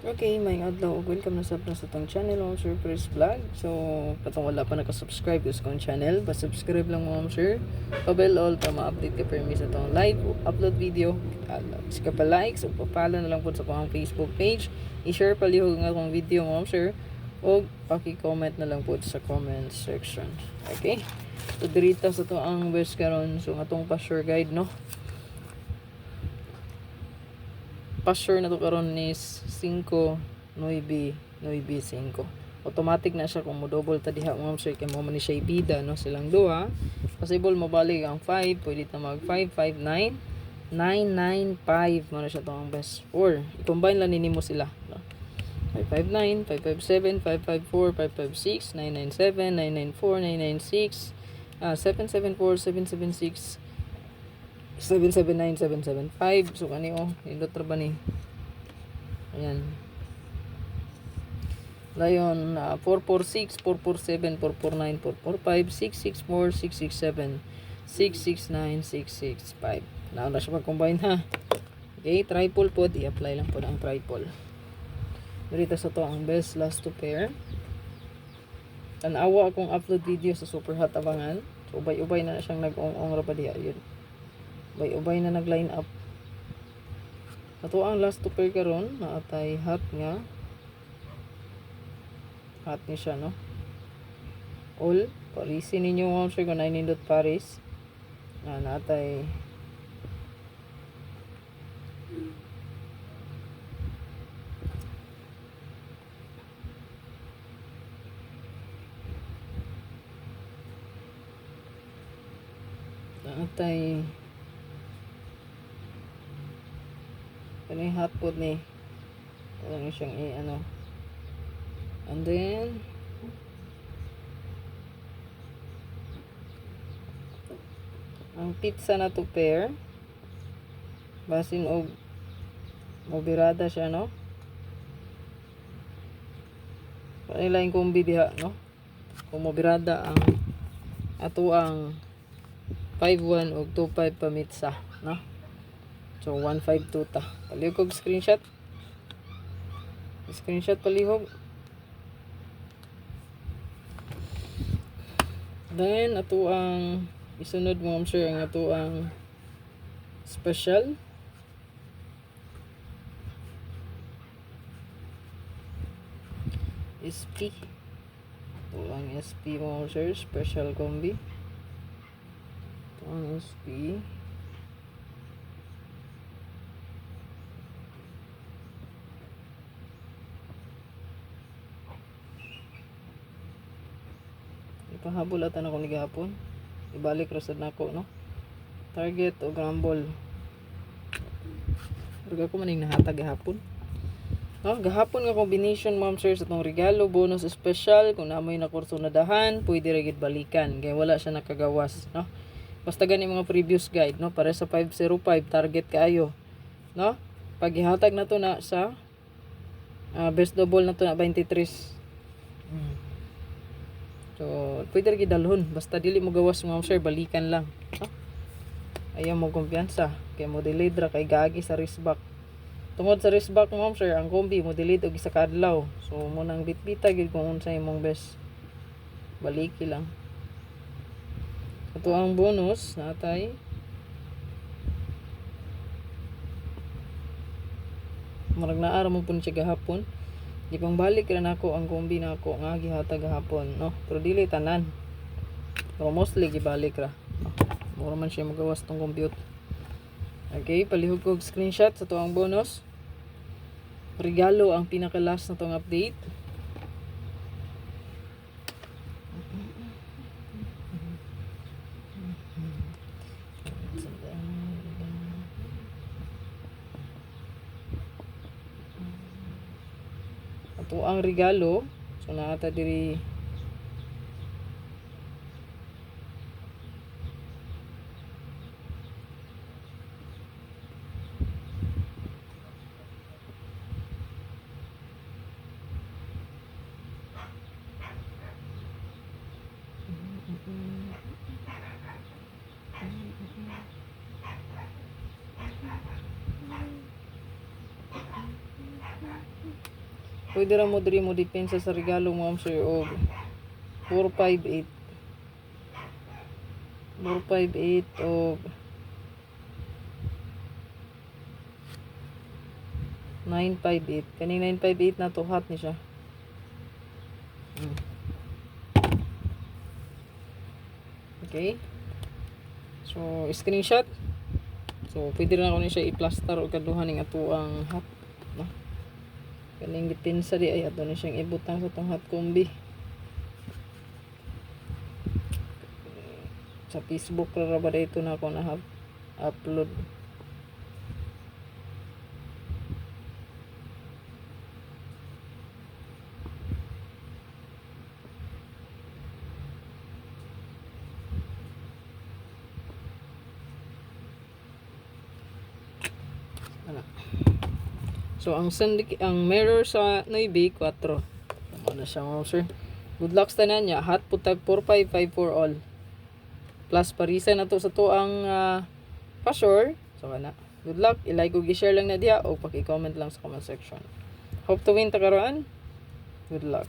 Okay, may adlaw ug welcome na sa itong channel, Ma'am Sir Chris Vlog. So, patong wala pa nakasubscribe sa kong channel, pa-subscribe lang Ma'am Sir. Pa-bell all para ma-update ka permis sa itong live upload video. Sika pa likes o pa-follow na lang po sa akong Facebook page. I-share palihog nga akong video Ma'am Sir. O paki-comment na lang po sa comment section. Okay? So, dirita sa ito ang best karon. So, atong pa-sure guide, no? Pasure na to karon is 5-9-9-5. Automatic na siya kung mo double ta diha Ma'am Sir kay mo man ni siya ibida no silang duha. Possible mabalik ang 5, pwede ta mag 5-5-9 9-9-5 mo na siya tong best 4. I-combine lang nimo sila no. 5-5-9, 5-5-7, 5-5-4, 5-5-6, 9-9-7, 9-9-4, 9-9-6, 7-7-4, 7-7-6, 779, 775. So kani indot ra ba ni? Ayan. Dayon 446, 447, 449, 445, 664, 667, 669, 665. Na siya mag-combine ha. Okay, triple po, i-apply lang po ang triple. Dito sa to ang best last to pair. Tanawa akong upload video sa Super Hot Abangan. So ubay-ubay na siyang nag-ong-ong ra pa diha yun. Ubay na nag-line up. Ato ang last to pair karon na atay hot nga. Hot ni siya no. All parisin ninyo Ma'am Sir kung nindot Paris. Na natay kani hot pot ni ano siyang ano and then ang pizza na to pair basin og mobirada siya no panilaing kombi diha no kung mobirada ang ato ang 5-1 og 2-5 pamitsa no. So 152 ta. Palihog screenshot. Screenshot palihog. Then ato ang isunod mo Ma'am Sir ang ato ang special. SP. Ito ang SP mo Ma'am Sir, special combi. Ito ang SP. Ipahabol ata na ko ni gahapon. Ibalik rasad nako no. Target o gamble. Pero ko maning nahatag gahapon. No, gahapon nga combination Ma'am Sir sa tong regalo bonus special kung namoy na kurso na dahan, pwede ra gid balikan kay wala siya nakagawas, no. Basta gani mga previous guide no para sa 505 target kaayo, no. Pag ihatag na to na sa best double na to na 23. So, pwede rin dalhon. Basta dili mo gawas Ma'am Sir, balikan lang. No? Ayaw mo kumpiyansa. Kaya mo delayed ra kay gagi sa wristback. Tungod sa wristback Ma'am Sir, ang kombi mo delayed og isa ka adlaw. So, mo nang bitbita gid kung unsa imong best. Baliki lang. Ito ang bonus natay. Marag naara mo pun siya gahapon. Di pang balik ra nako ang kombi nako nga gihatag gahapon no pero dili tanan pero mostly gibalik ra mura man siya magawas tong compute. Okay, palihog ko screenshot sa to ang bonus regalo ang pinaka last na tong update. Ato ang regalo so naata diri Pwede ra mo diri mo depensa sa regalo mo ma'am sir og 458. 458 og 958. Kaning 958 na to hot ni siya. Okay. So, screenshot. So, pwede rin ako ni siya i-plaster o kaduhan ng ato ang hot. No? Kaning depensa di ay ato ni siyang ibutang sa tong hot combi. Sa Facebook ra ba dito na ako na upload. So ang mirror sa Navy 4. Tama na siya mga sir. Good luck sa tanan niya. Hot putag 4554 all. Plus parisa na to sa to ang password. So kana. Good luck. I-like ug i-share lang na diha o paki-comment lang sa comment section. Hope to win ta karon. Good luck.